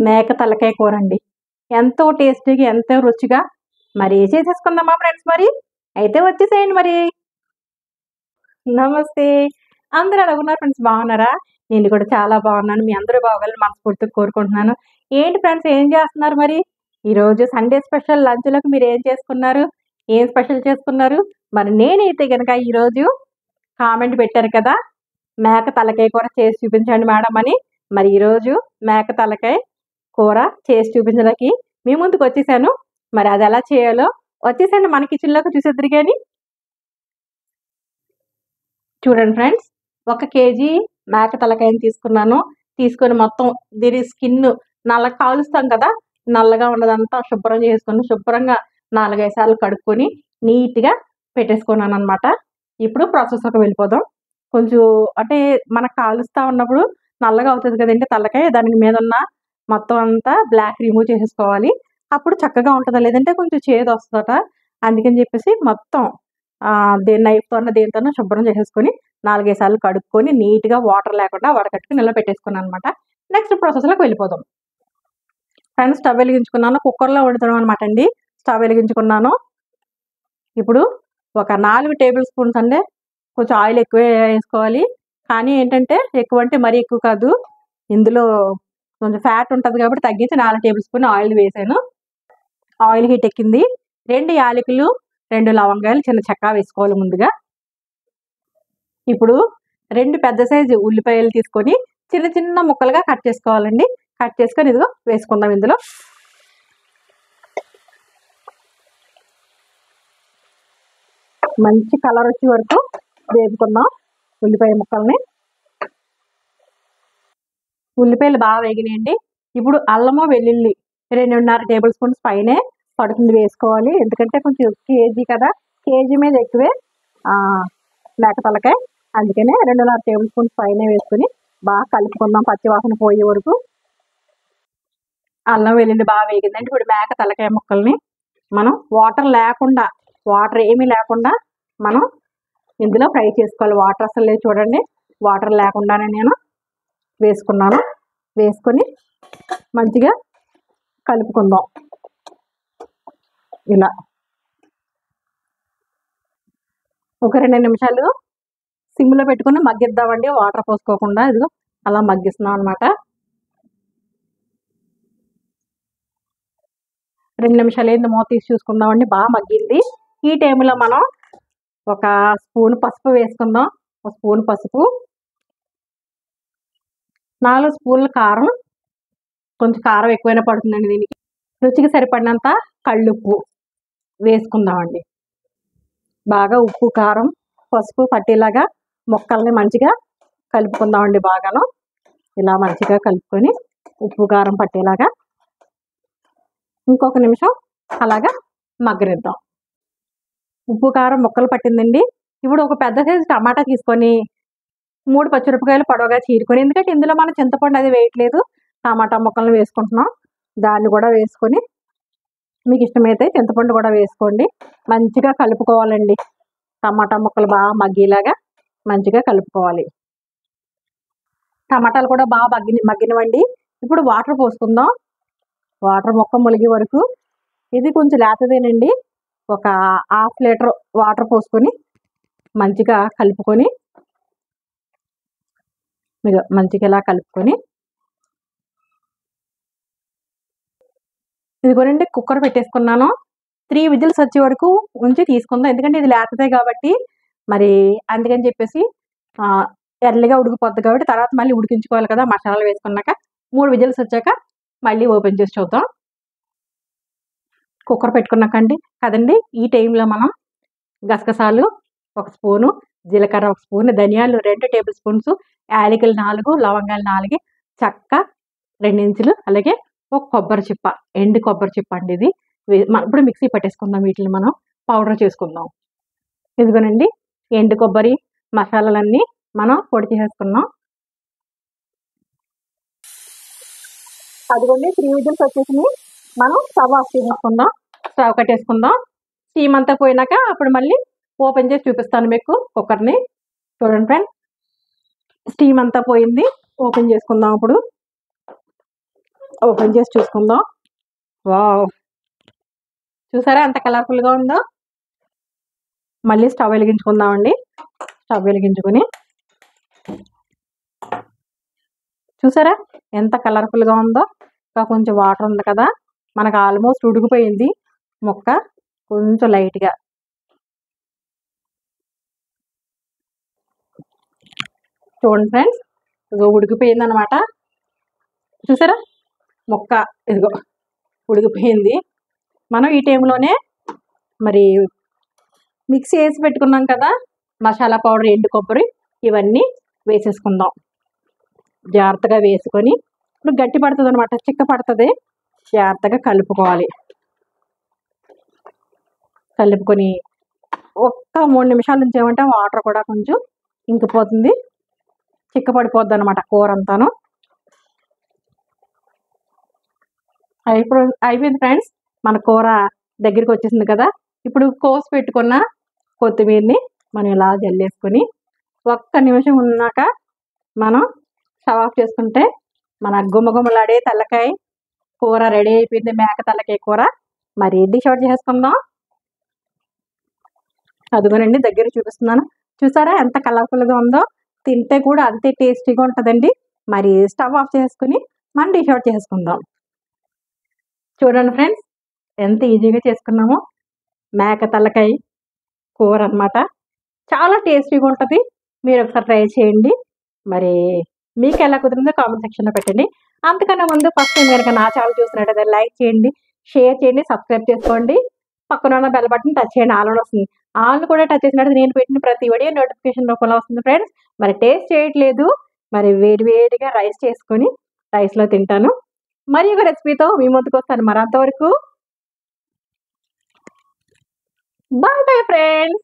మేక తలకాయ కూర అండి. ఎంతో టేస్టీగా, ఎంతో రుచిగా మరి చేసేసుకుందామా ఫ్రెండ్స్ మరి? అయితే వచ్చేసేయండి మరి. నమస్తే. అందరూ ఎలా ఉన్నారు ఫ్రెండ్స్, బాగున్నారా? నేను కూడా చాలా బాగున్నాను. మీ అందరూ బాగోవాలని మనస్ఫూర్తిగా కోరుకుంటున్నాను. ఏంటి ఫ్రెండ్స్, ఏం చేస్తున్నారు మరి? ఈరోజు సండే స్పెషల్ లంచ్‌లోకి మీరేం చేసుకున్నారు? ఏం స్పెషల్ చేసుకున్నారు? మరి నేనైతే గనక ఈరోజు కామెంట్ పెట్టారు కదా! మేక తలకాయ కూర చేసి చూపించండి మేడం అని. మరి ఈరోజు మేక తలకాయ కూర చేసి చూపించడానికి మీ ముందుకొచ్చేసాను. మరి అదెలా చేయాలో వచ్చేసండి మన కిచెన్‌లోకి చూసేద్దురు గాని. చూడండి ఫ్రెండ్స్, 1 కేజీ మేక తలకాయని తీసుకున్నాను. తీసుకొని మొత్తం దీని స్కిన్ నల్లగా కాలుస్తాం కదా! నల్లగా ఉన్నదంతా శుభ్రం చేసుకొని, శుభ్రంగా 4, 5 సార్లు కడుక్కొని నీట్‌గా పెట్టేసుకున్నాననమాట. ఇప్పుడు ప్రాసెస్‌లోకి వెళ్ళిపోదాం. కొంచెం అంటే మనకు కాలుస్తా ఉన్నప్పుడు నల్లగా అవుతది కదండీ తలకాయ. దాని మీదున్న మొత్తం అంతా బ్లాక్ రిమూవ్ చేసేసుకోవాలి. అప్పుడు చక్కగా ఉంటది. లేదంటే కొంచెం చేదొస్తదట. అందుకని చెప్పేసి మొత్తం నైఫ్‌తోనో దేనితోనో శుభ్రం చేసేసుకొని 4, 5 సార్లు కడుక్కొని నీట్‌గా వాటర్ లేకుండా వడకట్టుకొని ఇలా పెట్టేసుకున్నాననమాట. నెక్స్ట్ ప్రాసెస్‌లోకి వెళ్ళిపోదాం. ఫ్రెండ్స్, స్టవ్ వెలిగించుకున్నాను. కుక్కర్‌లో వండుతున్నాం అనమాట అండి. స్టవ్ వెలిగించుకున్నాను. ఇప్పుడు ఒక 4 టేబుల్ స్పూన్స్ అంటే కొంచెం ఆయిల్ ఎక్కువే వేసుకోవాలి. కానీ ఏంటంటే ఎక్కువ అంటే మరీ ఎక్కువ కాదు. ఇందులో కొంచెం ఫ్యాట్ ఉంటది కాబట్టి తగ్గించి 4 టేబుల్ స్పూన్ ఆయిల్ వేసాను. ఆయిల్ హీట్ ఎక్కింది. 2 యాలకులు, 2 లవంగాయలు, చిన్న చెక్క వేసుకోవాలి ముందుగా. ఇప్పుడు 2 పెద్ద సైజు ఉల్లిపాయలు తీసుకొని చిన్న చిన్న ముక్కలుగా కట్ చేసుకోవాలండి. కట్ చేసుకొని ఇదిగో వేసుకుందాం ఇందులో. మంచి కలర్ వచ్చే వరకు వేపుకుందాం ఉల్లిపాయ ముక్కల్ని. ఉల్లిపాయలు బాగా వేగినాయండి. ఇప్పుడు అల్లము, వెల్లుల్లి 2.5 టేబుల్ స్పూన్స్ పైనే పడుతుంది వేసుకోవాలి. ఎందుకంటే కొంచెం కేజీ కదా, కేజీ మీద ఎక్కువే మేక తలకాయ. అందుకనే 2.5 టేబుల్ స్పూన్స్ పైనే వేసుకుని బాగా కలుపుకుందాం పచ్చివాసన పోయే వరకు. అల్లం వెల్లుల్లి బాగా వేగిందండి. ఇప్పుడు మేక తలకాయ ముక్కల్ని మనం వాటర్ ఏమీ లేకుండా మనం ఇందులో ఫ్రై చేసుకోవాలి. వాటర్ అసలు లేదు చూడండి. వాటర్ లేకుండానే నేను వేసుకున్నాను. వేసుకొని మంచిగా కలుపుకుందాం ఇలా. ఒక 2 నిమిషాలు సిమ్లో పెట్టుకుని మగ్గిద్దామండి, వాటర్ పోసుకోకుండా. ఇదిగో అలా మగ్గిస్తున్నాం అనమాట. 2 నిమిషాలు ఏంది, మూత తీసి చూసుకుందామండి. బాగా మగ్గింది. ఈ టైంలో మనం ఒక స్పూన్ పసుపు వేసుకుందాం. 1 స్పూన్ పసుపు, 4 స్పూన్ల కారం. కొంచెం కారం ఎక్కువైనా పడుతుందండి దీనికి. రుచికి సరిపడినంత కళ్ళుప్పు వేసుకుందామండి. బాగా ఉప్పు, కారం, పసుపు పట్టేలాగా ముక్కల్ని మంచిగా కలుపుకుందామండి. బాగాను ఇలా మంచిగా కలుపుకొని ఉప్పు, కారం పట్టేలాగా ఇంకొక నిమిషం అలాగా మగ్గనిద్దాం. ఉప్పు, కారం ముక్కలు పట్టిందండి. ఇప్పుడు ఒక పెద్ద సైజు టమాటా తీసుకొని 3 పచ్చిమిరపకాయలు పొడవుగా చీరుకొని, ఎందుకంటే ఇందులో మనం చింతపండు అది వేయట్లేదు, టమాటా ముక్కలను వేసుకుంటున్నాం. దాన్ని కూడా వేసుకొని మీకు ఇష్టమైతే చింతపండు కూడా వేసుకోండి. మంచిగా కలుపుకోవాలండి. టమాటా ముక్కలు బాగా మగ్గేలాగా మంచిగా కలుపుకోవాలి. టమాటాలు కూడా బాగా మగ్గినవండి. ఇప్పుడు వాటర్ పోసుకుందాం. వాటర్ మొక్క ములిగే వరకు. ఇది కొంచెం లేతదేనండి. ఒక 1/2 లీటర్ వాటర్ పోసుకొని మంచిగా కలుపుకొని మంచిగా ఇలా కలుపుకొని ఇదిగోనండి కుక్కర్ పెట్టేసుకున్నాను. 3 విజిల్స్ వచ్చే వరకు ఉంచి తీసుకుందాం. ఎందుకంటే ఇది లేతదే కాబట్టి మరి అందుకని చెప్పేసి ఎర్లీగా ఉడికిపోద్ది కాబట్టి తర్వాత మళ్ళీ ఉడికించుకోవాలి కదా మసాలాలు వేసుకున్నాక. 3 విజిల్స్ వచ్చాక మళ్ళీ ఓపెన్ చేసి చూద్దాం. కుక్కర్ పెట్టుకున్నాకండి కదండి. ఈ టైంలో మనం గసగసాలు 1 స్పూను, జీలకర్ర 1 స్పూను, ధనియాలు 2 టేబుల్ స్పూన్స్, యాలకులు 4, లవంగాలు 4, చెక్క 2 ఇంచులు, అలాగే ఒక కొబ్బరి చిప్ప, ఎండు కొబ్బరి చిప్ప అండి ఇది. ఇప్పుడు మిక్సీ పట్టేసుకుందాం. వీటిని మనం పౌడర్ చేసుకుందాం. ఇదిగోనండి ఎండు కొబ్బరి మసాలాలన్నీ మనం పొడి చేసేసుకున్నాం. అదిగోండి 3 విజిల్స్ వచ్చేసి మనం స్టవ్ ఆఫ్ చేసేసుకుందాం. స్టవ్ కట్టేసుకుందాం. స్టీమ్ అంతా పోయినాక అప్పుడు మళ్ళీ ఓపెన్ చేసి చూపిస్తాను మీకు కుక్కర్ని. చూడండి ఫ్రెండ్స్, స్టీమ్ అంతా పోయింది. ఓపెన్ చేసుకుందాం. అప్పుడు ఓపెన్ చేసి చూసుకుందాం. వావ్, చూసారా ఎంత కలర్ఫుల్గా ఉందో. మళ్ళీ స్టవ్ వెలిగించుకుందామండి. స్టవ్ వెలిగించుకుని చూసారా ఎంత కలర్ఫుల్గా ఉందో. ఇంకా కొంచెం వాటర్ ఉంది కదా, మనకు ఆల్మోస్ట్ ఉడికిపోయింది ముక్క. కొంచెం లైట్గా చూడండి ఫ్రెండ్స్, ఇదిగో ఉడికిపోయింది అనమాట. చూసారా ముక్క ఇదిగో ఉడికిపోయింది. మనం ఈ టైంలోనే మరి మిక్సీ వేసి పెట్టుకున్నాం కదా మసాలా పౌడర్, ఎండు కొబ్బరి ఇవన్నీ వేసేసుకుందాం. జాగ్రత్తగా వేసుకొని ఇప్పుడు గట్టి పడుతుంది అనమాట, చిక్క పడుతుంది. జాగ్రత్తగా కలుపుకోవాలి. కలుపుకొని ఒక్క 3 నిమిషాలు ఉంచామంటే వాటర్ కూడా కొంచెం ఇంకిపోతుంది, చిక్క పడిపోద్ది అనమాట కూర అంతాను. అయిపోయింది ఫ్రెండ్స్, మన కూర దగ్గరికి వచ్చేసింది కదా. ఇప్పుడు కోసి పెట్టుకున్న కొత్తిమీరని మనం ఇలా జల్లేసుకొని ఒక్క నిమిషం ఉన్నాక మనం స్టవ్ ఆఫ్ చేసుకుంటే మన గుమ్మగుమ్మలాడే తలకాయ కూర రెడీ అయిపోయింది. మేక తలకాయ కూర. మరి డిష్ అవుట్ చేసుకుందాం. అదిగోనండి దగ్గర చూపిస్తున్నాను. చూసారా ఎంత కలర్ఫుల్గా ఉందో. తింటే కూడా అంతే టేస్టీగా ఉంటుందండి. మరి స్టవ్ ఆఫ్ చేసుకుని మనం డిష్ అవుట్ చేసుకుందాం. చూడండి ఫ్రెండ్స్, ఎంత ఈజీగా చేసుకున్నామో. మేక తలకాయ కూర అనమాట. చాలా టేస్టీగా ఉంటుంది. మీరు ఒకసారి ట్రై చేయండి. మరి మీకు ఎలా కుదిరిందో కామెంట్ సెక్షన్లో పెట్టండి. అంతకన్నా ముందు ఫస్ట్ టైం కనుక నా ఛానల్ చూసినట్టయితే లైక్ చేయండి, షేర్ చేయండి, సబ్స్క్రైబ్ చేసుకోండి. పక్కన ఉన్న బెల్ బటన్ టచ్ చేయండి, ఆల్ వస్తుంది. ఆల్ కూడా టచ్ చేసినట్టు నేను పెట్టిన ప్రతి వీడియో నోటిఫికేషన్ రూపంలో వస్తుంది ఫ్రెండ్స్. మరి టేస్ట్ చేయట్లేదు, మరి వేడివేడిగా రైస్ చేసుకొని రైస్లో తింటాను. మరి ఒక రెసిపీతో మీ ముందుకు వస్తాను. మరి అంతవరకు బాయ్ బాయ్ ఫ్రెండ్స్.